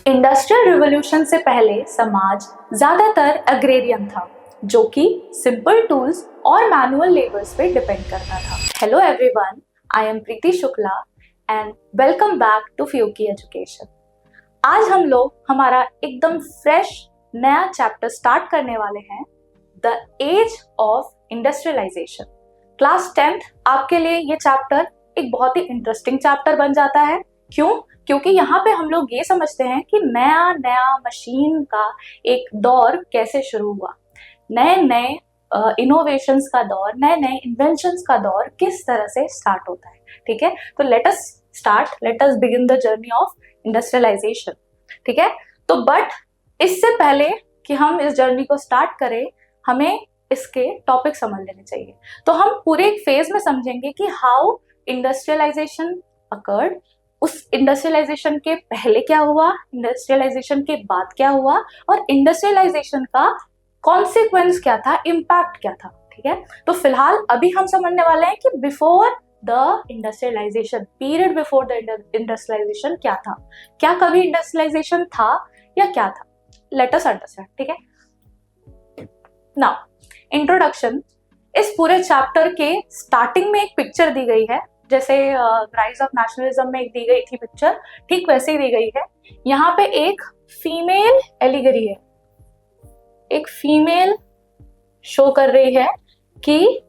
Industrial revolution से पहले समाज ज्यादातर अग्रेरियन था, जो कि सिंपल टूल्स और मैनुअल लेबर्स पे डिपेंड करता था। Hello everyone, I am Preeti Shukla and welcome back to Fuki education. आज हम लोग हमारा एकदम फ्रेश नया चैप्टर स्टार्ट करने वाले हैं, the age of industrialisation. Class 10th आपके लिए ये चैप्टर एक बहुत ही इंटरेस्टिंग चैप्टर बन जाता है। क्यों? क्योंकि यहाँ पे हम लोग ये समझते हैं कि नया नया मशीन का एक दौर कैसे शुरू हुआ, नए नए इनोवेशंस का दौर, नए नए इन्वेंशंस का दौर किस तरह से स्टार्ट होता है। ठीक है, तो let us begin the journey of industrialisation. ठीक है, तो बट इससे पहले कि हम इस जर्नी को स्टार्ट करें, हमें इसके टॉपिक समझ लेने चाहिए। तो हम पूरे एक फेज में समझेंगे कि हाउ इंडस्ट्रियलाइजेशन अकर्ड, उस इंडस्ट्रियलाइजेशन के पहले क्या हुआ, इंडस्ट्रियलाइजेशन के बाद क्या हुआ, और इंडस्ट्रियलाइजेशन का कॉन्सिक्वेंस क्या था, इम्पैक्ट क्या था। ठीक है, तो फिलहाल अभी हम समझने वाले हैं कि before the industrialisation, period before the industrialisation क्या था, क्या कभी इंडस्ट्रियलाइजेशन था या क्या था। Let us understand. ठीक है, नाउ इंट्रोडक्शन। इस पूरे चैप्टर के स्टार्टिंग में एक पिक्चर दी गई है, जैसे राइज ऑफ नेशनलिज्म में एक दी गई थी पिक्चर, ठीक वैसे ही दी गई है। यहाँ पे एक फीमेल एलिगरी है, एक फीमेल शो कर रही है कि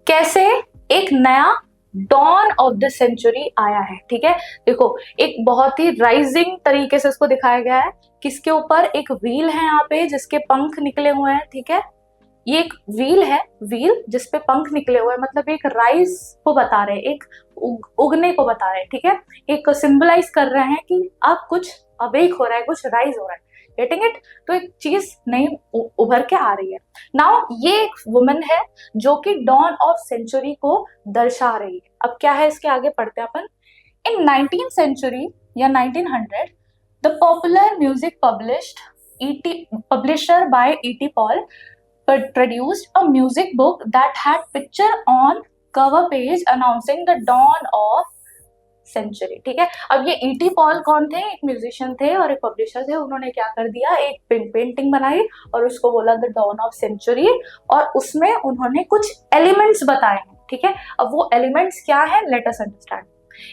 कैसे एक नया डॉन ऑफ द सेंचुरी आया है। ठीक है, देखो एक बहुत ही राइजिंग तरीके से इसको दिखाया गया है। किसके ऊपर? एक व्हील है यहाँ पे जिसके पंख निकले हुए हैं। ठीक है, ये एक व्हील है, व्हील जिसपे पंख निकले हुए हैं, मतलब एक राइज को बता रहे हैं, एक उगने को बता रहे हैं। ठीक है, एक सिंबलाइज कर रहे हैं कि अब कुछ अवेक हो रहा है, कुछ राइज हो रहा है। Getting it? तो एक चीज नई उभर के आ रही है। नाउ ये एक वुमन है जो कि डॉन ऑफ सेंचुरी को दर्शा रही है। अब क्या है, इसके आगे पढ़ते हैं अपन। इन 19th सेंचुरी या 1900, the popular music publisher by E.T. Paul produced a music book that had picture on cover page announcing the dawn of century। ठीक है, अब ये E.T. Paul कौन थे? एक म्यूजिशियन थे और एक पब्लिशर थे। उन्होंने क्या कर दिया, एक पेंटिंग बनाई और उसको बोला द डॉन ऑफ सेंचुरी, और उसमें उन्होंने कुछ एलिमेंट्स बताए हैं। ठीक है, अब वो एलिमेंट्स क्या है, लेट अस अंडरस्टैंड।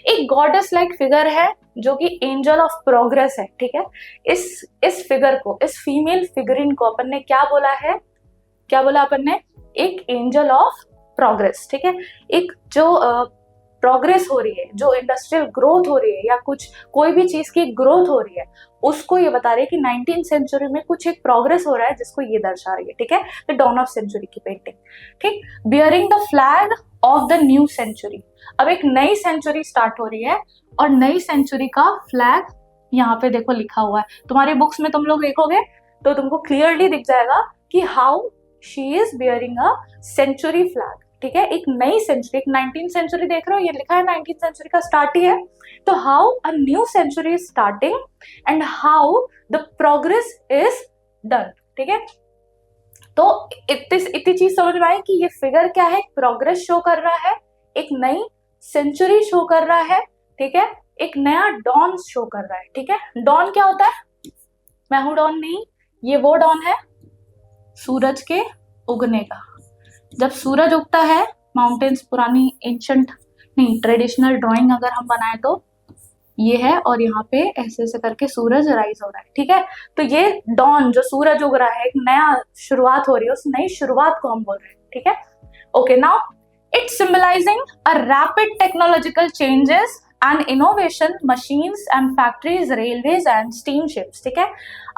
एक गॉडेस लाइक फिगर है जो कि एंजल ऑफ प्रोग्रेस है। ठीक है, इस फिगर को, इस फीमेल फिगरिन को अपन ने क्या बोला है, क्या बोला अपन ने? एक एंजल ऑफ प्रोग्रेस। ठीक है, एक जो प्रोग्रेस हो रही है, जो इंडस्ट्रियल ग्रोथ हो रही है या कुछ कोई भी चीज की ग्रोथ हो रही है, उसको ये बता रही है कि 19th सेंचुरी में कुछ एक प्रोग्रेस हो रहा है जिसको ये दर्शा रही है। ठीक है, द डॉन ऑफ सेंचुरी की पेंटिंग। ठीक, bearing the flag of the new century. अब एक नई सेंचुरी स्टार्ट हो रही है और नई सेंचुरी का फ्लैग यहाँ पे देखो लिखा हुआ है। तुम्हारी बुक्स में तुम लोग देखोगे तो तुमको क्लियरली दिख जाएगा कि how she is bearing a century flag. ठीक है, एक नई सेंचुरी, एक 19th सेंचुरी देख रहे हो, ये लिखा है 19th सेंचुरी का स्टार्ट ही है। तो how a new century is starting and how the progress is done. ठीक है, तो इतनी चीज समझ में आई कि ये फिगर क्या है, प्रोग्रेस शो कर रहा है, एक नई सेंचुरी शो कर रहा है। ठीक है, एक नया डॉन शो कर रहा है। ठीक है, डॉन क्या होता है? मैं हूं डॉन नहीं, ये वो डॉन है सूरज के उगने का। जब सूरज उगता है, माउंटेन्स, पुरानी एंशंट नहीं ट्रेडिशनल ड्राइंग अगर हम बनाए तो ये है, और यहाँ पे ऐसे ऐसे करके सूरज राइज हो रहा है। ठीक है, तो ये डॉन जो सूरज उग रहा है, एक नया शुरुआत हो रही है, उस नई शुरुआत को हम बोल रहे हैं। ठीक है, okay, now it's symbolising a rapid technological changes and innovation, machines and factories, railways and steam ships. ठीक है,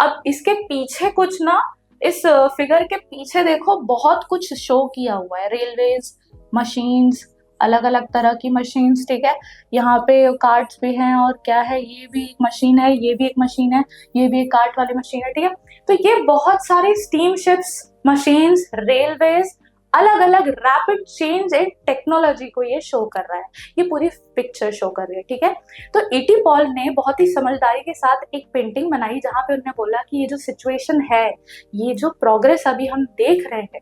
अब इसके पीछे कुछ ना, इस फिगर के पीछे देखो बहुत कुछ शो किया हुआ है, रेलवेज, मशीन्स, अलग अलग तरह की मशीन्स। ठीक है, यहाँ पे कार्ट्स भी हैं, और क्या है, ये भी एक मशीन है, ये भी एक मशीन है, ये भी एक कार्ट वाली मशीन है। ठीक है, तो ये बहुत सारी स्टीम शिप्स, मशीन्स, रेलवेज, अलग अलग रैपिड चेंज इन टेक्नोलॉजी को ये शो कर रहा है, ये पूरी पिक्चर शो कर रही है। ठीक है, तो E.T. Paul ने बहुत ही समझदारी के साथ एक पेंटिंग बनाई जहां पे उन्होंने बोला कि ये जो सिचुएशन है, ये जो प्रोग्रेस अभी हम देख रहे हैं,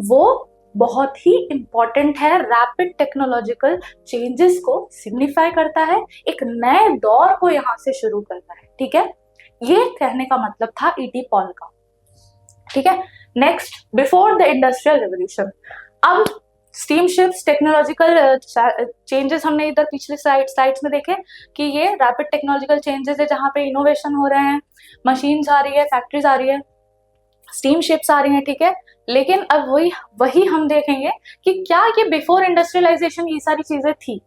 वो बहुत ही इंपॉर्टेंट है, रैपिड टेक्नोलॉजिकल चेंजेस को सिग्निफाई करता है, एक नए दौर को यहाँ से शुरू करता है। ठीक है, ये कहने का मतलब था ईटी पॉल का, ठीक है। Next, before the industrial revolution, अब स्टीम शिप्स, टेक्नोलॉजिकल चेंजेस हमने इधर पिछले साइड्स में देखे कि ये रैपिड टेक्नोलॉजिकल चेंजेस है जहाँ पे इनोवेशन हो रहे हैं, मशीन्स आ रही है, फैक्ट्रीज आ रही है, स्टीम शिप्स आ रही हैं, ठीक है। लेकिन अब वही हम देखेंगे कि क्या ये बिफोर इंडस्ट्रियलाइजेशन ये सारी चीजें थी?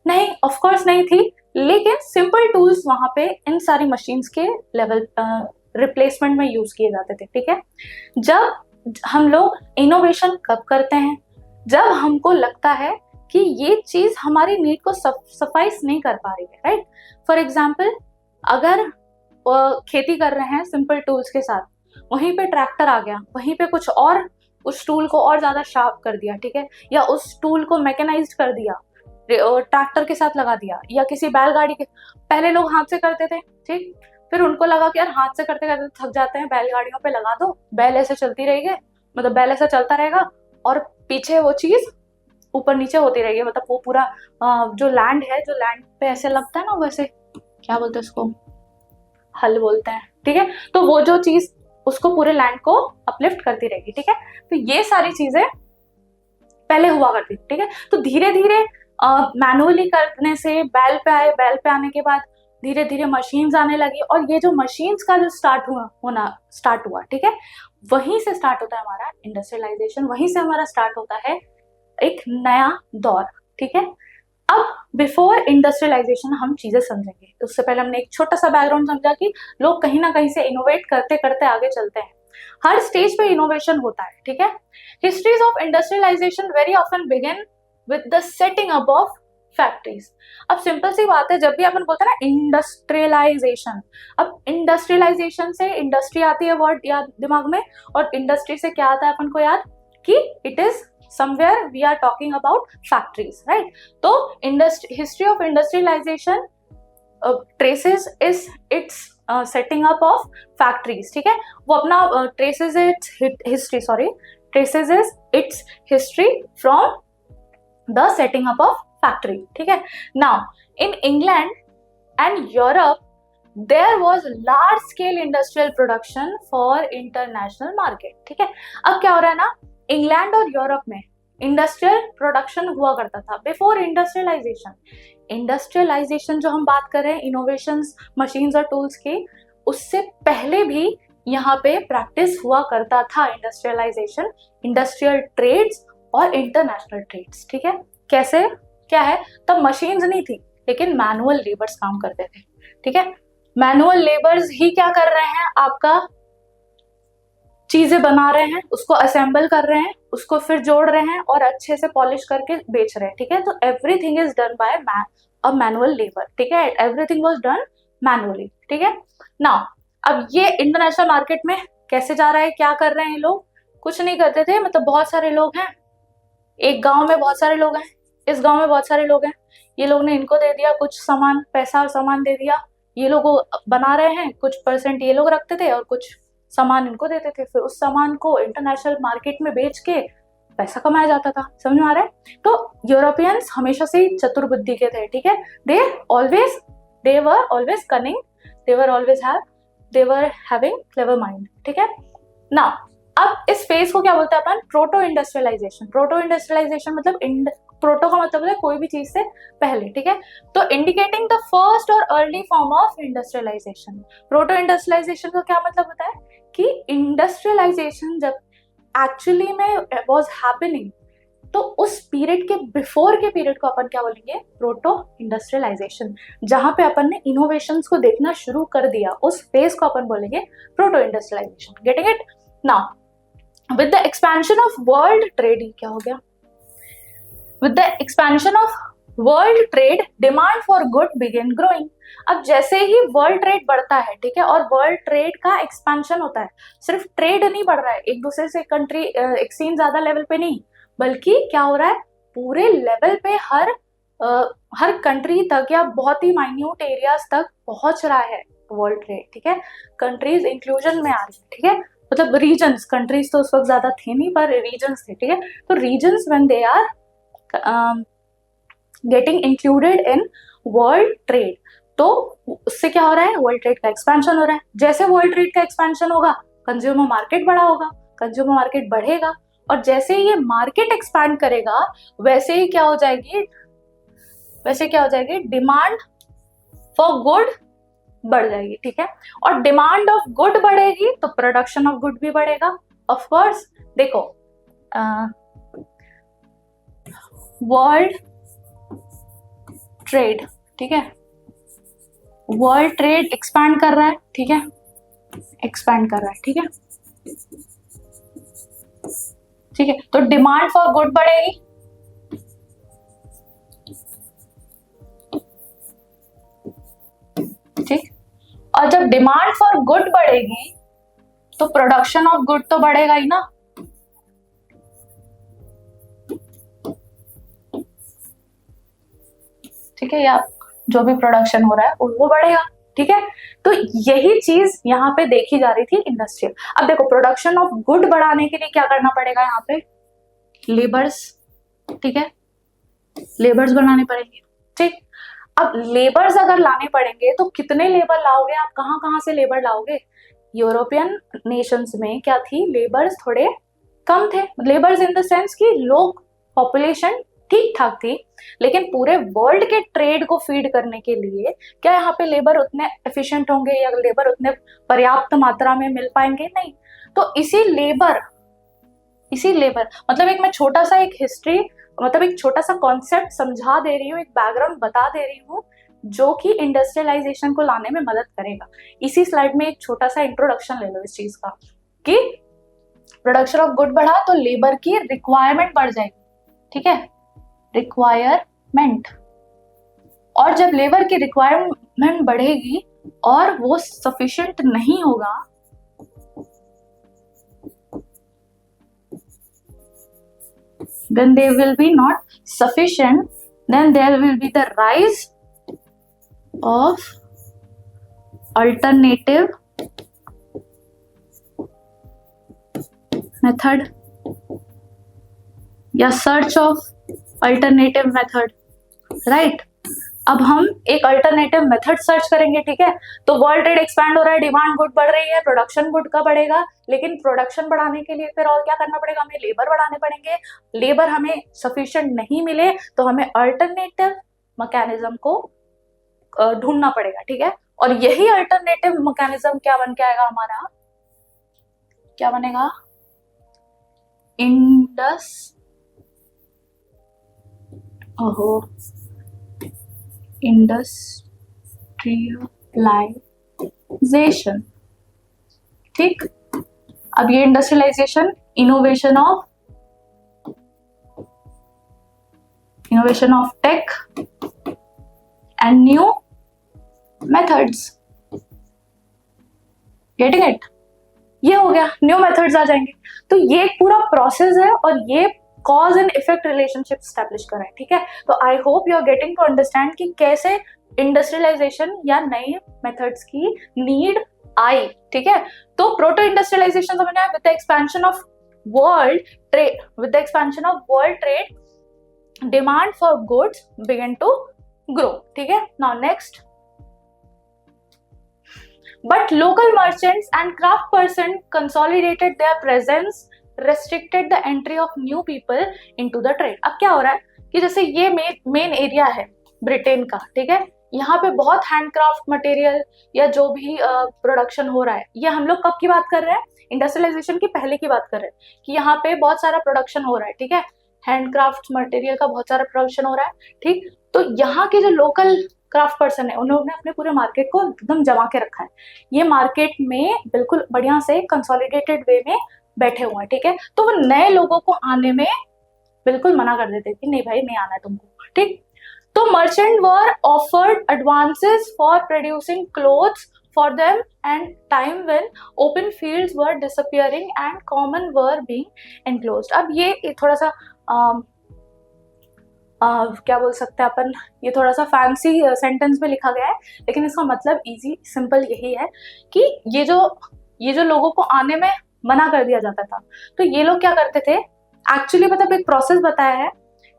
नहीं, ऑफ कोर्स नहीं थी, लेकिन सिंपल टूल्स वहां पे इन सारी मशीन्स के लेवल रिप्लेसमेंट में यूज किए जाते थे, ठीक है। जब हम लोग इनोवेशन कब करते हैं? जब हमको लगता है कि ये चीज हमारी नीड को सफाइस नहीं कर पा रही है, राइट। फॉर एग्जाम्पल, अगर खेती कर रहे हैं सिंपल टूल्स के साथ, वहीं पे ट्रैक्टर आ गया, वहीं पे कुछ और उस टूल को और ज्यादा शार्प कर दिया, ठीक है, या उस टूल को मैकेनाइज्ड कर दिया, ट्रैक्टर के साथ लगा दिया, या किसी बैलगाड़ी के, पहले लोग हाथ से करते थे, ठीक, फिर उनको लगा कि यार हाथ से करते करते थक जाते हैं, बैलगाड़ियों पे लगा दो, बैल ऐसे चलती रहेगी, मतलब बैल ऐसे चलता रहेगा और पीछे वो चीज ऊपर नीचे होती रहेगी, मतलब वो पूरा जो लैंड है, जो लैंड पे ऐसे लगता है ना, वैसे क्या बोलते हैं उसको, हल बोलते हैं, ठीक है। तो वो जो चीज उसको पूरे लैंड को अपलिफ्ट करती रहेगी, ठीक है। तो ये सारी चीजें पहले हुआ करती, ठीक है। तो धीरे धीरे मैनुअली करने से बैल पे आए, बैल पे आने के बाद धीरे धीरे मशीन्स आने लगी, और ये जो मशीन्स का जो होना स्टार्ट हुआ, ठीक है, वहीं से स्टार्ट होता है हमारा इंडस्ट्रियलाइजेशन, वहीं से हमारा स्टार्ट होता है एक नया दौर, ठीक है। अब बिफोर इंडस्ट्रियलाइजेशन हम चीजें समझेंगे, तो उससे पहले हमने एक छोटा सा बैकग्राउंड समझा कि लोग कहीं ना कहीं से इनोवेट करते करते आगे चलते हैं, हर स्टेज पे इनोवेशन होता है, ठीक है। Histories of industrialisation very often begin with the setting up of factories. अब सिंपल सी बात है, जब भी अपन बोलते हैं ना इंडस्ट्रियलाइजेशन, अब इंडस्ट्रियलाइजेशन से इंडस्ट्री आती है वर्ड याद दिमाग में, और इंडस्ट्री से क्या आता है अपन को याद, कि it is somewhere we are talking about factories, right? तो history of industrialization traces is its setting up of factories, ठीक है। वो अपना traces its history from the setting up of factory, ठीक है। Now in England and Europe there was large scale industrial production for international market, ठीक है। अब क्या हो रहा है ना, इंग्लैंड और यूरोप में इंडस्ट्रियल प्रोडक्शन हुआ करता था बिफोर इंडस्ट्रियलाइजेशन। इंडस्ट्रियलाइजेशन जो हम बात कर रहे हैं इनोवेशंस, मशीन्स और टूल्स की, उससे पहले भी यहाँ पे प्रैक्टिस हुआ करता था इंडस्ट्रियलाइजेशन, इंडस्ट्रियल ट्रेड्स और इंटरनेशनल ट्रेड्स, ठीक है। कैसे, क्या है, तब मशीन्स नहीं थी, लेकिन मैनुअल लेबर्स काम करते थे, ठीक है। मैनुअल लेबर्स ही क्या कर रहे हैं, आपका चीजें बना रहे हैं, उसको असेंबल कर रहे हैं, उसको फिर जोड़ रहे हैं और अच्छे से पॉलिश करके बेच रहे हैं, ठीक है। तो everything is done by a manual labour, ठीक है, एवरीथिंग वाज डन मैनुअली, ठीक है। नाउ अब ये इंटरनेशनल मार्केट में कैसे जा रहा है, क्या कर रहे हैं ये लोग, कुछ नहीं करते थे, मतलब बहुत सारे लोग हैं, एक गांव में बहुत सारे लोग हैं, इस गांव में बहुत सारे लोग हैं, ये लोग ने इनको दे दिया कुछ सामान, पैसा और सामान दे दिया, ये लोग बना रहे हैं, कुछ परसेंट ये लोग रखते थे और कुछ सामान इनको देते थे, फिर उस सामान को इंटरनेशनल मार्केट में बेच के पैसा कमाया जाता था, समझ में आ रहा है। तो यूरोपियंस हमेशा से ही चतुर बुद्धि के थे, ठीक है, they were always cunning, they were having clever mind, ठीक है ना। अब इस फेज को क्या बोलते हैं अपन, प्रोटो इंडस्ट्रियलाइजेशन। प्रोटो इंडस्ट्रियलाइजेशन मतलब प्रोटो का मतलब है कोई भी चीज से पहले, ठीक है। तो इंडिकेटिंग द फर्स्ट और early form of industrialisation. Proto industrialisation का क्या मतलब होता है कि इंडस्ट्रियलाइजेशन जब एक्चुअली में वाज हैपनिंग, तो उस पीरियड के बिफोर के पीरियड को अपन क्या बोलेंगे, प्रोटो इंडस्ट्रियलाइजेशन। जहां पे अपन ने इनोवेशंस को देखना शुरू कर दिया, उस फेज को अपन बोलेंगे proto industrialisation. Getting it now. With the expansion of world trade, क्या हो गया, with the expansion of world trade demand for good begin growing. अब जैसे ही वर्ल्ड ट्रेड बढ़ता है, ठीक है, और वर्ल्ड ट्रेड का एक्सपेंशन होता है, सिर्फ ट्रेड नहीं बढ़ रहा है, एक दूसरे से कंट्री एक्सचेंज ज्यादा लेवल पे नहीं, बल्कि क्या हो रहा है, पूरे लेवल पे हर कंट्री तक या बहुत ही माइन्यूट एरियाज तक पहुंच रहा है वर्ल्ड ट्रेड, ठीक है। कंट्रीज इंक्लूजन में आ रही है, ठीक है, मतलब रीजन्स, कंट्रीज तो उस वक्त ज्यादा थे नहीं पर रीजन्स थे, ठीक है। तो reasons when they are getting included in world trade, तो उससे क्या हो रहा है, वर्ल्ड ट्रेड का एक्सपेंशन हो रहा है। जैसे वर्ल्ड ट्रेड का एक्सपेंशन होगा, कंज्यूमर मार्केट बड़ा होगा, कंज्यूमर मार्केट बढ़ेगा, और जैसे ही ये मार्केट एक्सपैंड करेगा वैसे ही क्या हो जाएगी, डिमांड फॉर गुड बढ़ जाएगी, ठीक है। और डिमांड ऑफ गुड बढ़ेगी तो प्रोडक्शन ऑफ गुड भी बढ़ेगा। ऑफ कोर्स देखो, वर्ल्ड ट्रेड, ठीक है, वर्ल्ड ट्रेड एक्सपैंड कर रहा है, ठीक है, एक्सपैंड कर रहा है, ठीक है, ठीक है। तो डिमांड फॉर गुड बढ़ेगी, ठीक, और जब डिमांड फॉर गुड बढ़ेगी तो प्रोडक्शन ऑफ गुड तो बढ़ेगा ही ना, ठीक है, या जो भी प्रोडक्शन हो रहा है वो बढ़ेगा, ठीक है। तो यही चीज यहाँ पे देखी जा रही थी इंडस्ट्रियल। अब देखो, प्रोडक्शन ऑफ गुड बढ़ाने के लिए क्या करना पड़ेगा, यहाँ पे लेबर्स, ठीक है, लेबर्स बनाने पड़ेंगे, ठीक। अब लेबर्स अगर लाने पड़ेंगे तो कितने लेबर लाओगे आप, कहाँ कहाँ से लेबर लाओगे। यूरोपियन नेशंस में क्या थी, लेबर्स थोड़े कम थे, लेबर्स इन द सेंस कि लोग, पॉपुलेशन ठीक ठाक थी, लेकिन पूरे वर्ल्ड के ट्रेड को फीड करने के लिए क्या यहाँ पे लेबर उतने एफिशिएंट होंगे, या लेबर उतने पर्याप्त मात्रा में मिल पाएंगे, नहीं। तो इसी लेबर मतलब एक छोटा सा कॉन्सेप्ट समझा दे रही हूँ, एक बैकग्राउंड बता दे रही हूँ जो कि इंडस्ट्रियलाइजेशन को लाने में मदद करेगा। इसी स्लाइड में एक छोटा सा इंट्रोडक्शन ले लो इस चीज का, कि प्रोडक्शन ऑफ गुड बढ़ा तो लेबर की रिक्वायरमेंट बढ़ जाएगी, ठीक है, रिक्वायरमेंट। और जब लेबर की रिक्वायरमेंट बढ़ेगी और वो सफिशिएंट नहीं होगा, then they will be not sufficient, then there will be the rise of alternative method या search of alternative method, right। अब हम एक अल्टरनेटिव मेथड सर्च करेंगे, ठीक है। तो वर्ल्ड ट्रेड एक्सपैंड हो रहा है, डिमांड गुड बढ़ रही है, प्रोडक्शन गुड का बढ़ेगा, लेकिन प्रोडक्शन बढ़ाने के लिए फिर और क्या करना पड़ेगा, हमें लेबर बढ़ाने पड़ेंगे। लेबर हमें सफिशिएंट नहीं मिले तो हमें अल्टरनेटिव मैकेनिज्म को ढूंढना पड़ेगा, ठीक है। और यही अल्टरनेटिव मैकेनिज्म क्या बन के आएगा हमारा, क्या बनेगा, इंडस्ट्रियलाइजेशन, ठीक। अब ये industrialisation innovation of tech and new methods, getting it, ये हो गया, न्यू मेथड्स आ जाएंगे। तो ये एक पूरा प्रोसेस है और ये cause and effect relationship establish कर रहे हैं, ठीक है। तो I hope you are getting to understand कि कैसे इंडस्ट्रियलाइजेशन या नई मेथड्स की नीड आई, ठीक है। तो प्रोटो इंडस्ट्रियलाइजेशन समझ आया, with the expansion of world trade demand for goods begin to grow, ठीक है। Now next, but local merchants and craft person consolidated their presence, restricted the entry of new people into the trade। अब क्या हो रहा है कि जैसे ये मेन एरिया है ब्रिटेन का, ठीक है, यहाँ पे बहुत हैंडक्राफ्ट मटेरियल या जो भी प्रोडक्शन हो रहा है, ये हम लोग कब की बात कर रहे हैं, इंडस्ट्रियलाइजेशन की पहले की बात कर रहे हैं, कि यहाँ पे बहुत सारा प्रोडक्शन हो रहा है, ठीक है, हैंडक्राफ्ट मटेरियल का बहुत सारा प्रोडक्शन हो रहा है, ठीक। तो यहाँ के जो लोकल क्राफ्ट पर्सन है उन्होंने अपने पूरे मार्केट को एकदम जमा के रखा है, ये मार्केट में बिल्कुल बढ़िया से कंसोलिडेटेड वे में बैठे हुए हैं, ठीक है। तो वो नए लोगों को आने में बिल्कुल मना कर देते कि नहीं भाई नहीं आना है तुमको, ठीक। तो merchant were offered advances for producing clothes for them and time when open fields were disappearing and common were being enclosed. अब ये थोड़ा सा क्या बोल सकते हैं अपन, ये थोड़ा सा फैंसी सेंटेंस में लिखा गया है, लेकिन इसका मतलब इजी सिंपल यही है कि ये जो लोगों को आने में मना कर दिया जाता था, तो ये लोग क्या करते थे एक्चुअली, मतलब एक प्रोसेस बताया है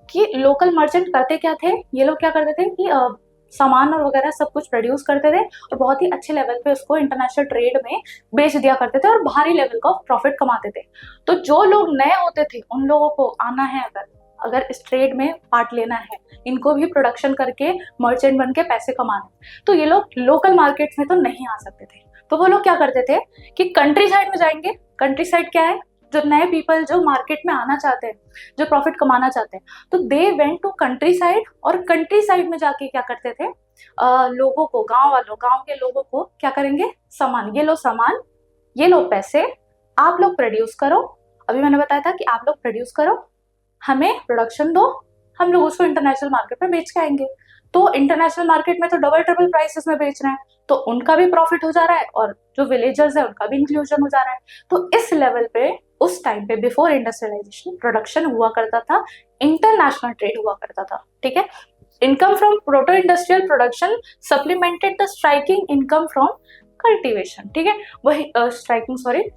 कि लोकल मर्चेंट करते क्या थे, ये लोग क्या करते थे कि सामान और वगैरह सब कुछ प्रोड्यूस करते थे और बहुत ही अच्छे लेवल पे उसको इंटरनेशनल ट्रेड में बेच दिया करते थे और भारी लेवल का प्रॉफिट कमाते थे। तो जो लोग नए होते थे उन लोगों को आना है, अगर इस ट्रेड में पार्ट लेना है, इनको भी प्रोडक्शन करके मर्चेंट बन के पैसे कमाने, तो ये लोग लोकल मार्केट्स में तो नहीं आ सकते थे। तो वो लोग क्या करते थे कि कंट्री साइड में जाएंगे। कंट्री साइड क्या है? जो नए पीपल जो मार्केट में आना चाहते हैं, जो प्रॉफिट कमाना चाहते हैं, तो they went to countryside, और कंट्री साइड में जाके क्या करते थे, लोगों को, गांव के लोगों को क्या करेंगे, सामान, ये लो सामान, ये लो पैसे, आप लोग प्रोड्यूस करो। अभी मैंने बताया था कि आप लोग प्रोड्यूस करो, हमें प्रोडक्शन दो, हम लोग उसको इंटरनेशनल मार्केट में बेच के आएंगे। तो इंटरनेशनल मार्केट में तो डबल ट्रिपल प्राइसेस में बेच रहे हैं, तो उनका भी प्रॉफिट हो जा रहा है और जो विलेजर्स है उनका भी इंक्लूजन हो जा रहा है। तो इस लेवल पे उस टाइम पे बिफोर इंडस्ट्रियलाइजेशन प्रोडक्शन हुआ करता था, इंटरनेशनल ट्रेड हुआ करता था। ठीक है, income from proto industrial production supplemented the striking income from cultivation. ठीक है, वही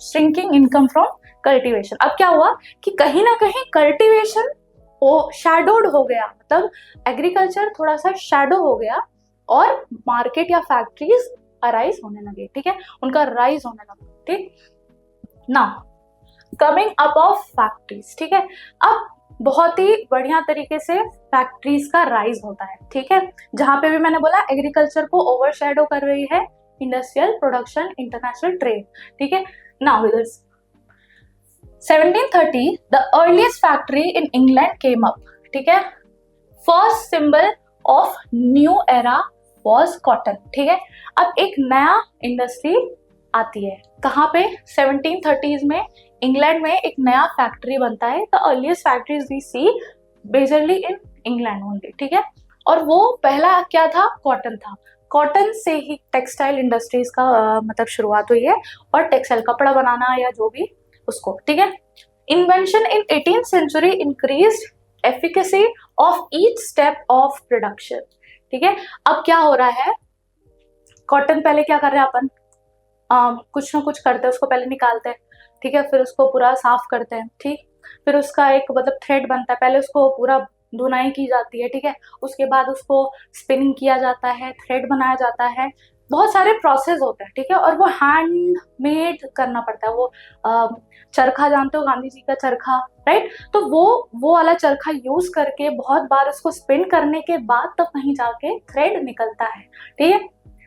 श्रिंकिंग इनकम फ्रॉम कल्टीवेशन। अब क्या हुआ कि कहीं ना कहीं कल्टीवेशन शैडोड हो गया, मतलब एग्रीकल्चर थोड़ा सा शैडो हो गया और मार्केट या फैक्ट्रीज अराइज होने लगे। ठीक है, उनका राइज होने लगा। ठीक, now coming up of factories. ठीक है, अब बहुत ही बढ़िया तरीके से फैक्ट्रीज का राइज होता है। ठीक है, जहां पे भी मैंने बोला एग्रीकल्चर को ओवरशैडो कर रही है इंडस्ट्रियल प्रोडक्शन, इंटरनेशनल ट्रेड। ठीक है, now with 1730 the earliest factory in England came up. ठीक है, first symbol of new era was cotton. ठीक है, अब एक नया इंडस्ट्री आती है कहाँ पे, 1730s में इंग्लैंड में एक नया फैक्ट्री बनता है। The earliest factories we see majorly in England only. ठीक है, और वो पहला क्या था, कॉटन था। कॉटन से ही टेक्सटाइल इंडस्ट्रीज का मतलब शुरुआत हुई है, और टेक्सटाइल कपड़ा बनाना या जो भी उसको। ठीक है, invention in 18th century increased efficacy of each step of production. ठीक है, अब क्या हो रहा है, कॉटन पहले क्या कर रहे हैं अपन, कुछ ना कुछ करते हैं, उसको पहले निकालते हैं। ठीक है, फिर उसको पूरा साफ करते हैं। ठीक, फिर उसका एक मतलब थ्रेड बनता है, पहले उसको पूरा धुनाई की जाती है। ठीक है, उसके बाद उसको स्पिनिंग किया जाता है, थ्रेड बनाया जाता है, बहुत सारे प्रोसेस होते हैं। ठीक है, और वो हैंडमेड करना पड़ता है। वो चरखा जानते हो, गांधी जी का चरखा, राइट? तो वो वाला चरखा यूज करके बहुत बार उसको स्पिन करने के बाद तब कहीं जाके थ्रेड निकलता है। ठीक है,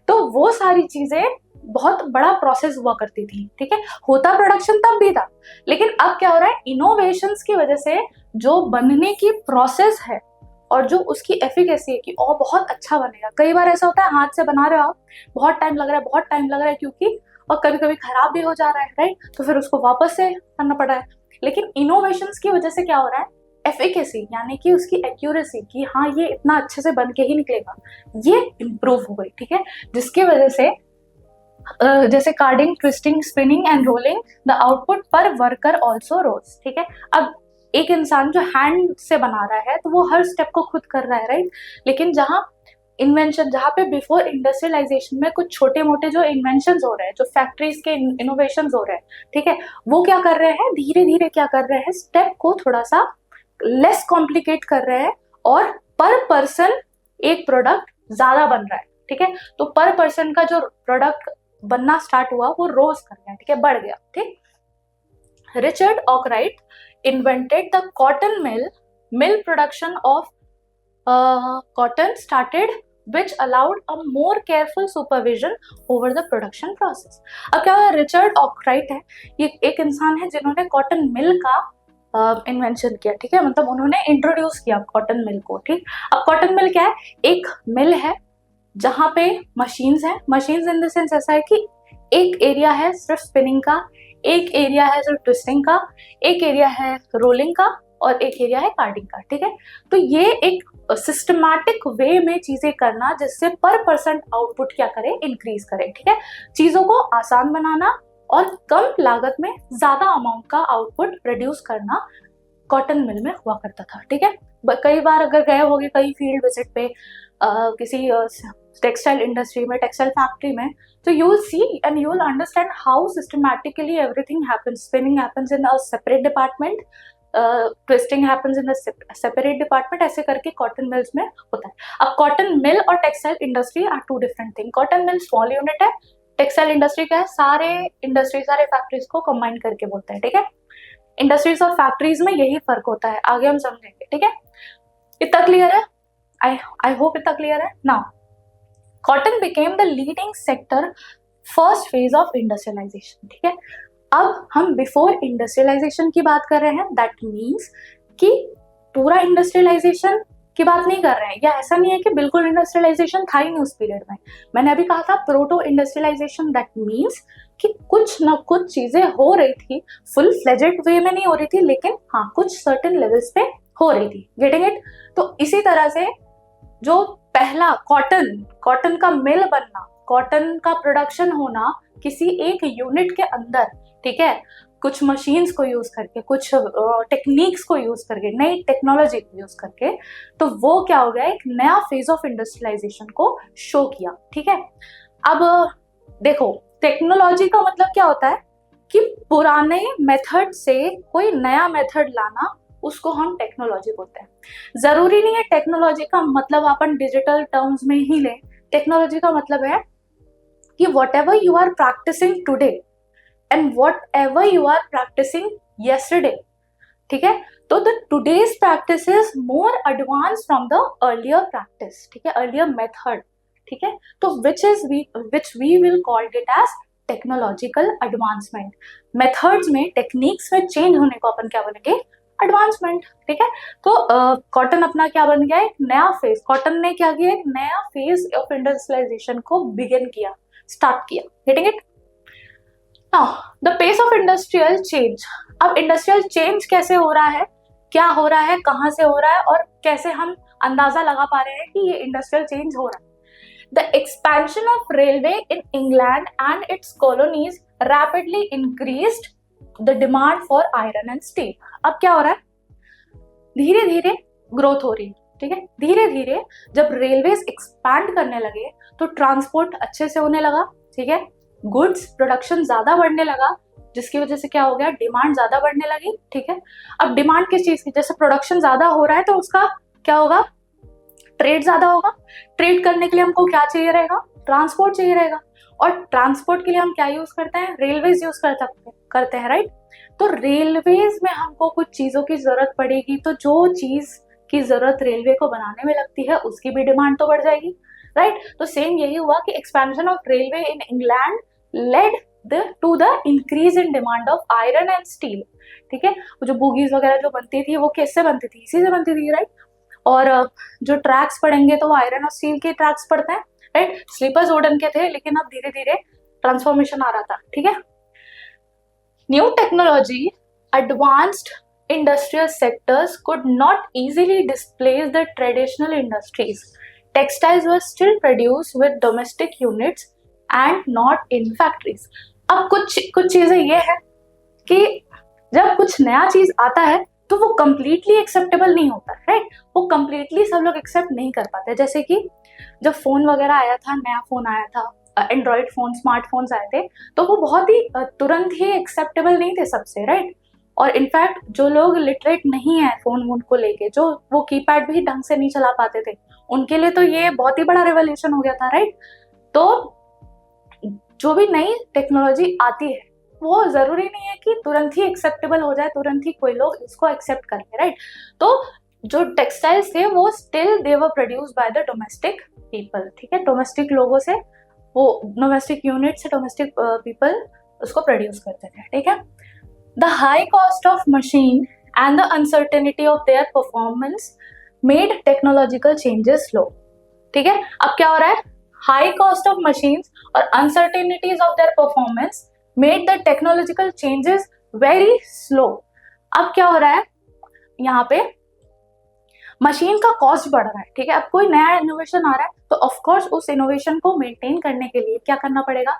तो वो सारी चीजें बहुत बड़ा प्रोसेस हुआ करती थी। ठीक है, होता प्रोडक्शन तब भी था, लेकिन अब क्या हो रहा है, इनोवेशंस की वजह से जो बनने की प्रोसेस है और जो उसकी एफिकेसी है कि और बहुत अच्छा बनेगा। कई बार ऐसा होता है हाथ से बना रहे हो आप, बहुत टाइम लग रहा है क्योंकि, और कभी कभी खराब भी हो जा रहा है, राइट? तो फिर उसको वापस से करना पड़ा है। लेकिन इनोवेशंस की वजह से क्या हो रहा है, एफिकेसी यानी कि उसकी एक्यूरेसी की, हाँ ये इतना अच्छे से बन के ही निकलेगा, ये इम्प्रूव हो गई। ठीक है, जिसकी वजह से जैसे carding, twisting, spinning and rolling, the output पर वर्कर ऑल्सो रोज। ठीक है, अब एक इंसान जो हैंड से बना रहा है तो वो हर स्टेप को खुद कर रहा है, राइट? लेकिन जहाँ पे बिफोर इंडस्ट्रियलाइजेशन में कुछ छोटे मोटे जो इन्वेंशन हो रहे हैं, जो फैक्ट्रीज के इनोवेशन हो रहे हैं, ठीक है, वो क्या कर रहे हैं, धीरे धीरे क्या कर रहे हैं, स्टेप को थोड़ा सा लेस कॉम्प्लिकेट कर रहे हैं, और पर पर्सन एक प्रोडक्ट ज्यादा बन रहा है। ठीक है, तो पर पर्सन का जो प्रोडक्ट बनना स्टार्ट हुआ वो रोज कर गया। ठीक है, बढ़ गया। ठीक, Richard ऑकराइट invented the cotton mill production of cotton started, which allowed a more careful supervision over the production process. अब क्या हुआ, रिचर्ड ऑकराइट है, ये एक इंसान है जिन्होंने कॉटन मिल का इन्वेंशन किया। ठीक है, मतलब उन्होंने इंट्रोड्यूस किया कॉटन मिल को। ठीक, अब कॉटन मिल क्या है, एक मिल है जहाँ पे मशीन्स हैं। मशीन्स इन द सेंस ऐसा है कि एक एरिया है सिर्फ स्पिनिंग का, एक एरिया है सिर्फ ट्विस्टिंग का, एक एरिया है रोलिंग का, और एक एरिया है कार्डिंग का। ठीक है, तो ये एक सिस्टमैटिक वे में चीजें करना जिससे पर पर्सन आउटपुट क्या करे, इंक्रीज करे। ठीक है, चीजों को आसान बनाना और कम लागत में ज्यादा अमाउंट का आउटपुट प्रोड्यूस करना कॉटन मिल में हुआ करता था। ठीक है, कई बार अगर गए होगे कई फील्ड विजिट पे किसी टेक्सटाइल इंडस्ट्री में, टेक्सटाइल फैक्ट्री में, तो you will see and you will understand how systematically everything happens. Spinning happens in a separate department, twisting happens in the separate department, ऐसे करके कॉटन मिल्स में होता है। अब कॉटन मिल और textile industry are two different thing. Cotton mill small unit है, textile industry क्या है, सारे इंडस्ट्री सारे फैक्ट्रीज को कंबाइन करके बोलते हैं, ठीक है। इंडस्ट्रीज और फैक्ट्रीज में यही फर्क होता है, आगे हम समझेंगे, ठीक है। इतना क्लियर है? आई होप इतना क्लियर है। Now cotton became the leading sector first phase of industrialisation, ठीक है। अब हम बिफोर इंडस्ट्रियलाइजेशन की बात कर रहे हैं, दैट मीन्स कि पूरा इंडस्ट्रियलाइजेशन की बात नहीं कर रहे हैं, या ऐसा नहीं है कि बिल्कुल इंडस्ट्रियलाइजेशन था ही नहीं उस पीरियड में। मैंने अभी कहा था प्रोटो इंडस्ट्रियलाइजेशन, दैट मीन्स कि कुछ ना कुछ चीजें हो रही थी, फुल फ्लेजेड वे में नहीं हो रही थी, लेकिन हाँ कुछ सर्टेन लेवल्स पे हो रही थी। Getting it? तो इसी तरह से जो पहला कॉटन का मिल बनना, कॉटन का प्रोडक्शन होना किसी एक यूनिट के अंदर, ठीक है, कुछ मशीन्स को यूज करके, कुछ टेक्निक्स को यूज करके, नई टेक्नोलॉजी को यूज करके, तो वो क्या हो गया, एक नया फेज ऑफ इंडस्ट्रियलाइजेशन को शो किया, ठीक है। अब देखो टेक्नोलॉजी का मतलब क्या होता है कि पुराने मेथड से कोई नया मेथड लाना, उसको हम टेक्नोलॉजी बोलते हैं। जरूरी नहीं है टेक्नोलॉजी का मतलब अपन डिजिटल टर्म्स में ही लें। टेक्नोलॉजी का मतलब है कि whatever you are practising today and whatever you are practising yesterday, ठीक है। तो the today's practice is more advance from the earlier practice, ठीक है, अर्लियर मेथड, ठीक है। तो which we will call it as technological advancement. Methods में, techniques में चेंज होने को अपन क्या बोलेंगे, एडवांसमेंट, ठीक है। तो कॉटन अपना क्या बन गया, एक नया फेज, कॉटन ने क्या किया, एक नया फेज ऑफ इंडस्ट्रियलाइजेशन को बिगिन किया, स्टार्ट किया। Getting it? Now the pace of industrial change. अब इंडस्ट्रियल चेंज कैसे हो रहा है, क्या हो रहा है, कहां से हो रहा है, और कैसे हम अंदाजा लगा पा रहे हैं कि ये इंडस्ट्रियल चेंज हो रहा है। The expansion of railway in England and it's colonies rapidly increased the demand for iron and steel. अब क्या हो रहा है, धीरे धीरे ग्रोथ हो रही है, ठीक है। धीरे धीरे जब रेलवेज एक्सपैंड करने लगे तो ट्रांसपोर्ट अच्छे से होने लगा, ठीक है। गुड्स प्रोडक्शन ज्यादा बढ़ने लगा, जिसकी वजह से क्या हो गया, डिमांड ज्यादा बढ़ने लगी, ठीक है। अब डिमांड किस चीज की, जैसे प्रोडक्शन ज्यादा हो रहा है तो उसका क्या होगा, ट्रेड ज्यादा होगा। ट्रेड करने के लिए हमको क्या चाहिए रहेगा, ट्रांसपोर्ट चाहिए रहेगा, और ट्रांसपोर्ट के लिए हम क्या यूज करते हैं, रेलवेज यूज करते हैं, राइट। तो रेलवेज में हमको कुछ चीजों की जरूरत पड़ेगी, तो जो चीज की जरूरत रेलवे को बनाने में लगती है उसकी भी डिमांड तो बढ़ जाएगी, राइट। तो सेम यही हुआ कि expansion of railway in England led to the increase in demand of iron and steel, ठीक है। वो जो बोगीज वगैरह जो बनती थी वो किससे बनती थी, इसी से बनती थी, राइट। और जो ट्रैक्स पड़ेंगे तो वो आयरन और स्टील के ट्रैक्स पड़ते हैं, राइट। स्लीपर्स वुडन के थे, लेकिन अब धीरे धीरे ट्रांसफॉर्मेशन आ रहा था, ठीक है। New technology, advanced industrial sectors could not easily displace the traditional industries. Textiles were still produced with domestic units and not in factories. अब कुछ चीजें ये है कि जब कुछ नया चीज आता है तो वो completely acceptable नहीं होता, राइट। वो completely सब लोग accept नहीं कर पाते। जैसे कि जब फोन वगैरह आया था, नया फोन आया था, एंड्रॉइड फोन, स्मार्टफोन्स आए थे, तो वो बहुत ही तुरंत ही एक्सेप्टेबल नहीं थे सबसे, राइट। और इनफैक्ट जो लोग लिटरेट नहीं है फोन वोन को लेके, जो वो कीपैड भी ढंग से नहीं चला पाते थे, उनके लिए तो ये बहुत ही बड़ा रेवोल्यूशन हो गया था, राइट। तो जो भी नई टेक्नोलॉजी आती है वो जरूरी नहीं है कि तुरंत ही एक्सेप्टेबल हो जाए, तुरंत ही कोई लोग इसको एक्सेप्ट करेंगे, राइट। तो जो टेक्सटाइल्स थे वो still they were produced by the domestic people, ठीक है। डोमेस्टिक लोगों से, वो डोमेस्टिक यूनिट से डोमेस्टिक पीपल उसको प्रोड्यूस करते थे, ठीक है। The high cost of machine and the uncertainty of their performance made technological changes slow, ठीक है। अब क्या हो रहा है, high cost of machines और uncertainties of their performance made the technological changes very slow। अब क्या हो रहा है, यहाँ पे मशीन का कॉस्ट बढ़ रहा है, ठीक है। अब कोई नया इनोवेशन आ रहा है तो ऑफ कोर्स उस इनोवेशन को मेंटेन करने के लिए क्या करना पड़ेगा,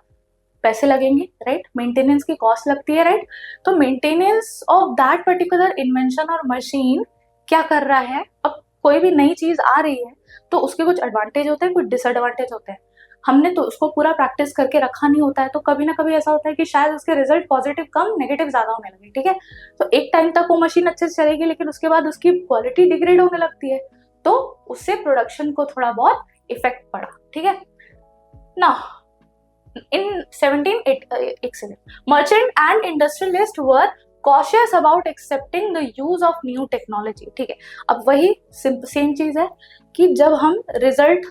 पैसे लगेंगे, राइट। मेंटेनेंस की कॉस्ट लगती है, राइट। तो maintenance of that particular invention और मशीन क्या कर रहा है, अब कोई भी नई चीज आ रही है तो उसके कुछ एडवांटेज होते हैं, कुछ डिसएडवांटेज होते हैं। हमने तो उसको पूरा प्रैक्टिस करके रखा नहीं होता है, तो कभी ना कभी ऐसा होता है कि शायद उसके रिजल्ट पॉजिटिव कम नेगेटिव ज्यादा होने लगे, ठीक है। तो एक टाइम तक वो मशीन अच्छे से चलेगी, लेकिन उसके बाद उसकी क्वालिटी डिग्रेड होने लगती है, तो उससे प्रोडक्शन को थोड़ा बहुत इफेक्ट पड़ा, ठीक है ना। In 1787, merchant and industrialists were cautious about accepting the use of new technology, ठीक है। अब वही सेम चीज है कि जब हम रिजल्ट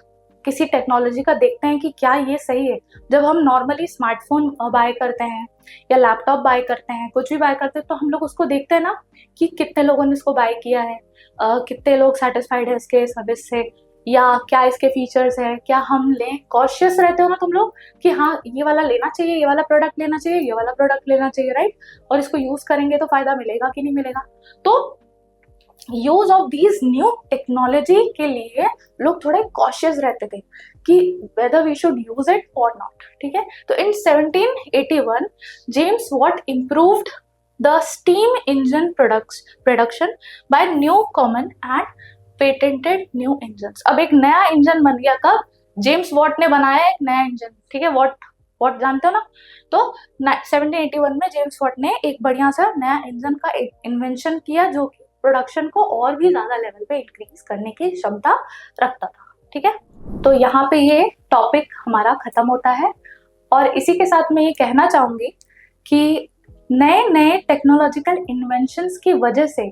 किसी टेक्नोलॉजी का देखते हैं कि क्या ये सही है, जब हम नॉर्मली स्मार्टफोन बाय करते हैं या लैपटॉप बाय करते हैं, कुछ भी बाय करते हैं, तो हम लोग उसको देखते हैं ना कि कितने लोगों ने इसको बाय किया है, कितने लोग सेटिस्फाइड है इसके सर्विस से, या क्या इसके फीचर्स है, क्या हम लें। कॉशियस रहते हो ना तुम लोग कि हाँ ये वाला लेना चाहिए, ये वाला प्रोडक्ट लेना चाहिए, ये वाला प्रोडक्ट लेना चाहिए, राइट। और इसको यूज करेंगे तो फायदा मिलेगा कि नहीं मिलेगा। तो use of these new technology के लिए लोग थोड़े कॉशियस रहते थे कि whether we should use it और नॉट, ठीक है। तो in 1781 James Watt improved the steam engine production by new common and patented new engine. अब एक नया इंजन बन गया कब? जेम्स वॉट ने बनाया एक नया इंजन, ठीक है। वॉट जानते हो ना। तो 1781 में जेम्स वॉट ने एक बढ़िया सा नया इंजन का इन्वेंशन किया जो कि प्रोडक्शन को और भी ज्यादा लेवल पे इंक्रीज करने की क्षमता रखता था, ठीक है। तो यहाँ पे ये टॉपिक हमारा खत्म होता है, और इसी के साथ मैं ये कहना चाहूंगी कि नए नए टेक्नोलॉजिकल इन्वेंशंस की वजह से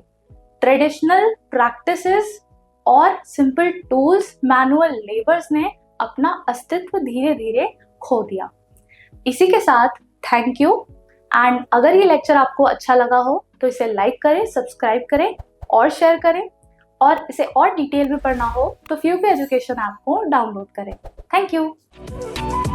ट्रेडिशनल प्रैक्टिसेस और सिंपल टूल्स, मैनुअल लेबर्स ने अपना अस्तित्व धीरे धीरे खो दिया। इसी के साथ थैंक यू, एंड अगर ये लेक्चर आपको अच्छा लगा हो तो इसे लाइक करें, सब्सक्राइब करें और शेयर करें, और इसे और डिटेल में पढ़ना हो तो फ्यूपी एजुकेशन ऐप को डाउनलोड करें। Thank you.